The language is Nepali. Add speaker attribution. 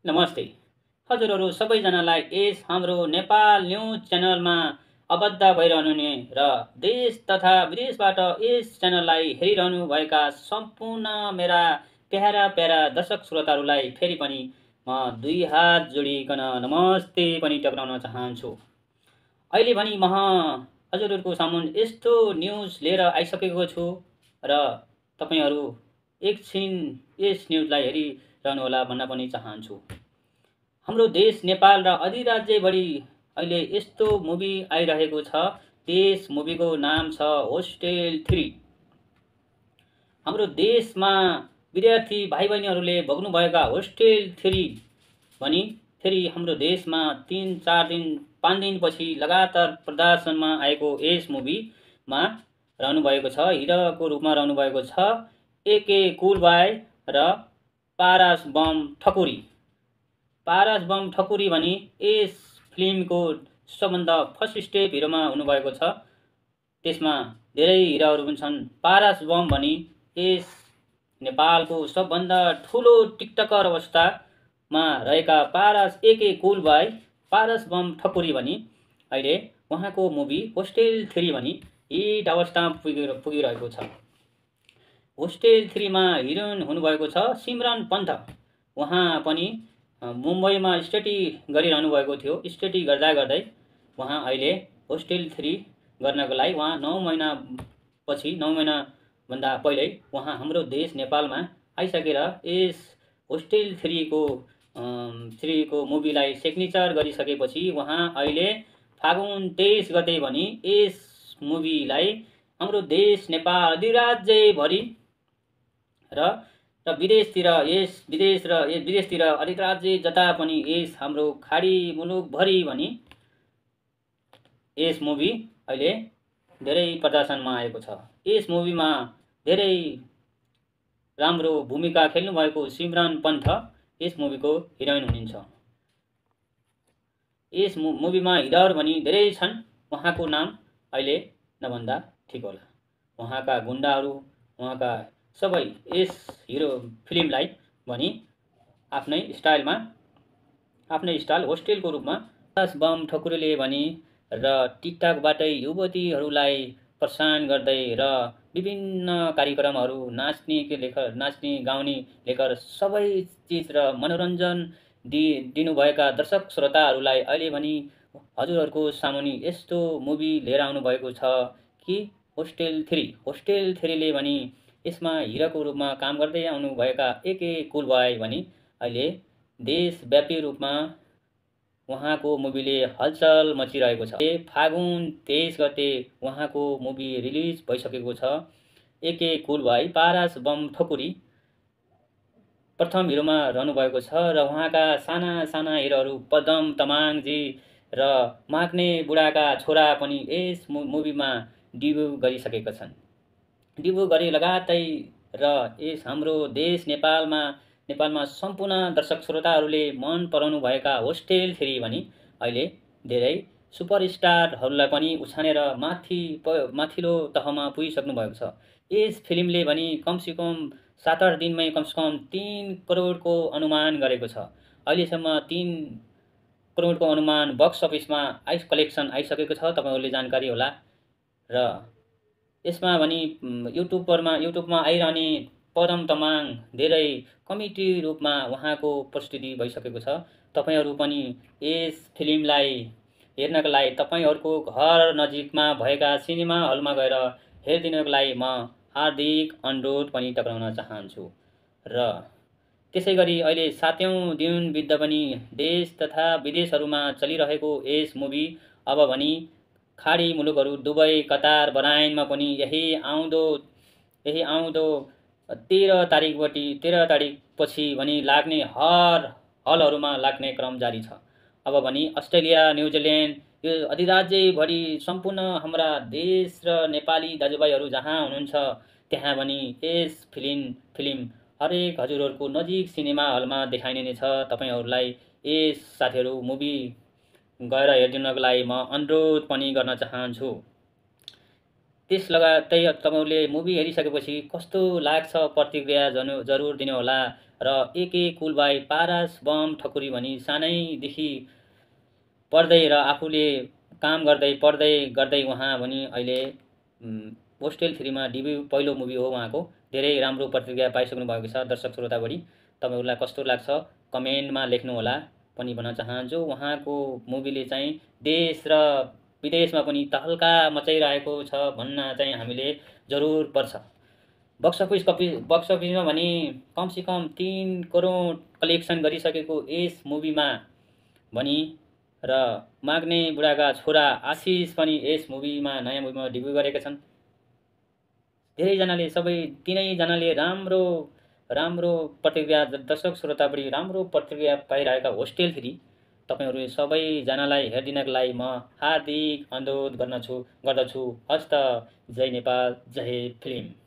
Speaker 1: नमस्ते। हजुरहरू सबैजनालाई यस हाम्रो नेपाल न्युज च्यानलमा आबद्ध भइरहनुहुने र देश तथा विदेशबाट यस च्यानललाई हेरिरहनुभएका सम्पूर्ण मेरा प्यारा प्यारा दर्शक श्रोताहरूलाई फेरि पनि म दुई हात जोडिकन नमस्ते पनि टक्राउन चाहन्छु। अहिले भने म हजुरहरूको सामुन यस्तो न्युज लिएर आइसकेको छु र तपाईहरू एकछिन यस न्युजलाई हेरिरहनुहोला भन्न पनि चाहन्छु। हाम्रो देश नेपाल र अधिराज्यभरि अहिले यस्तो मुभी आइरहेको छ। त्यस मुभीको नाम छ होस्टेल 3। हाम्रो देशमा विद्यार्थी भाइ बहिनीहरूले भोग्नुभएका होस्टेल 3 भनी फेरि हाम्रो देशमा 3-4 दिन 5 दिनपछि लगातार प्रदर्शनमा आएको यस मुभीमा रहनुभएको छ। हिरोको रूपमा रहनुभएको छ एके कुलबाई र पारस बम ठकुरी। पारस बम ठकुरी भनी यस फिल्मको सबभन्दा फर्स्ट स्टेप हिरोमा हुनुभएको छ। त्यसमा धेरै हिरोहरू पनि छन्। पारस बम भनी यस नेपालको सबभन्दा ठुलो टिकटकर अवस्थामा रहेका पारस एके कुलबाई पारस बम ठकुरी भनी अहिले उहाँको मुभी होस्टेल 3 भनी हिट अवस्थामा पुगिरहेको छ। होस्टेल 3 मा हिरोइन हुनुभएको छ सिमरन पन्त। उहाँ पनि मुम्बईमा स्टडी गरिरहनु भएको थियो। स्टडी गर्दा गर्दै उहाँ अहिले होस्टेल 3 गर्नको लागि उहाँ 9 महिनाभन्दा पहिल्यै उहाँ हाम्रो देश नेपालमा आइसकेर यस होस्टेल 3 को मुभीलाई सिग्नेचर गरिसकेपछि उहाँ अहिले फागुन 23 गते भनी यस मुभीलाई हाम्रो देश नेपाल अधिराज्यभरि र विदेशतिर विदेशतिर अधिराज्य जता पनि यस हाम्रो खाडी मुलुकभरि भनी यस मुभी अहिले धेरै प्रदर्शनमा आएको छ। यस मुभीमा धेरै राम्रो भूमिका खेल्नु भएको सिमरन पन्त यस मुभीको हिरोइन हुनुहुन्छ। यस मुभीमा हिरोहरू पनि धेरै छन्। उहाँको नाम अहिले नभन्दा ठिक होला। उहाँका गुण्डाहरू उहाँका सबै यस हिरो फिल्मलाई भनी आफ्नै स्टाइल होस्टेलको रूपमा पारस बम ठकुरीले भनी र टिकटकबाटै युवतीहरूलाई प्रसारण गर्दै र विभिन्न कार्यक्रमहरू नाच्ने गाउने लेकर सबै चिज र मनोरञ्जन दिनुभएका दर्शक श्रोताहरूलाई अहिले पनि हजुरहरूको सामुन्ने यस्तो मुभी लिएर आउनुभएको छ कि होस्टेल 3 ले भनी यसमा हिरोको रूपमा काम गर्दै आउनुभएका एके कुलबाई भनी अहिले देशव्यापी रूपमा उहाँको मुभीले हलचल मचिरहेको छ। फागुन 23 गते उहाँको मुभी रिलिज भइसकेको छ। एके कुलबाई पारस बम ठकुरी प्रथम हिरोमा रहनुभएको छ र उहाँका साना साना हिरोहरू पदम तमाङजी र माग्ने बुढाका छोरा पनि यस मुभीमा डेब्यु गरिसकेका छन्। डेब्यु गरे लगातै र यस हाम्रो देश नेपालमा सम्पूर्ण दर्शक श्रोताहरूले मन पराउनु भएका होस्टेल 3 भनी अहिले धेरै सुपरस्टारहरूलाई पनि उछानेर माथिल्लो तहमा पुगिसक्नु भएको छ। यस फिल्मले पनि कमसेकम 7-8 दिनमै कमसेकम 3 करोडको अनुमान गरेको छ। अहिलेसम्म 3 करोडको अनुमान बक्स अफिसमा कलेक्सन आइसकेको छ। तपाईहरुले जानकारी होला। र यसमा पनि युट्युबमा आइरहने पदम तमाङ धेरै कमेडी रूपमा उहाँको प्रस्तुति भइसकेको छ। तपाईहरु पनि यस फिल्मलाई हेर्नका लागि तपाईहरुको घर नजिकमा भएका सिनेमा हलमा गएर हेरिदिनको लागि म हार्दिक अनुरोध पनि टक्राउन चाहन्छु। र त्यसैगरी अहिले 7औं दिन बित्दा पनि देश तथा विदेशहरूमा चलिरहेको यस मुभी अब भनी खाडी मुलुकहरू दुबई कतार बहराइनमा पनि यही आउँदो 13 तारिखपछि भनी लाग्ने हलहरूमा लाग्ने क्रम जारी छ। अब भनी अस्ट्रेलिया न्युजिल्यान्ड यो अधिराज्यभरि सम्पूर्ण हाम्रा देश र नेपाली दाजुभाइहरू जहाँ हुनुहुन्छ त्यहाँ पनि यस फिल्म हरेक हजुरहरूको नजिक सिनेमा हलमा देखाइने नै छ। तपाईहरुलाई यस साथीहरू मुभी गएर हेरिदिनको लागि म अनुरोध पनि गर्न चाहन्छु। त्यस लगायतै तपाईँहरूले मुभी हेरिसकेपछि कस्तो लाग्छ प्रतिक्रिया जरुर दिनुहोला। र एके कुलबाई पारस बम ठकुरी भनी सानैदेखि पढ्दै र आफूले काम गर्दै पढ्दै गर्दै उहाँ पनि अहिले होस्टेल 3 मा डेब्यु पहिलो मुभी हो उहाँको। धेरै राम्रो प्रतिक्रिया पाइसक्नु भएको छ दर्शक श्रोताभरि। तपाईँहरूलाई कस्तो लाग्छ कमेन्टमा लेख्नुहोला पनि भन्न चाहन्छु। उहाँको मुभीले चाहिँ देश र विदेशमा पनि तहल्का मचाइरहेको छ भन्न चाहिँ हामीले जरुर पर्छ। बक्स अफिसमा भने कमसेकम 3 करोड कलेक्सन गरिसकेको यस मुभीमा भनी र माग्ने बुढाका छोरा आशिष पनि यस मुभीमा नयाँ मुभीमा डेब्यु गरेका छन्। धेरैजनाले तीनैजनाले राम्रो प्रतिक्रिया दर्शक श्रोताभरि राम्रो प्रतिक्रिया पाइरहेका होस्टेल 3 तपाईँहरू सबैजनालाई हेरिदिनको लागि म हार्दिक अनुरोध गर्दछु। हस्त जय नेपाल, जय फिल्म।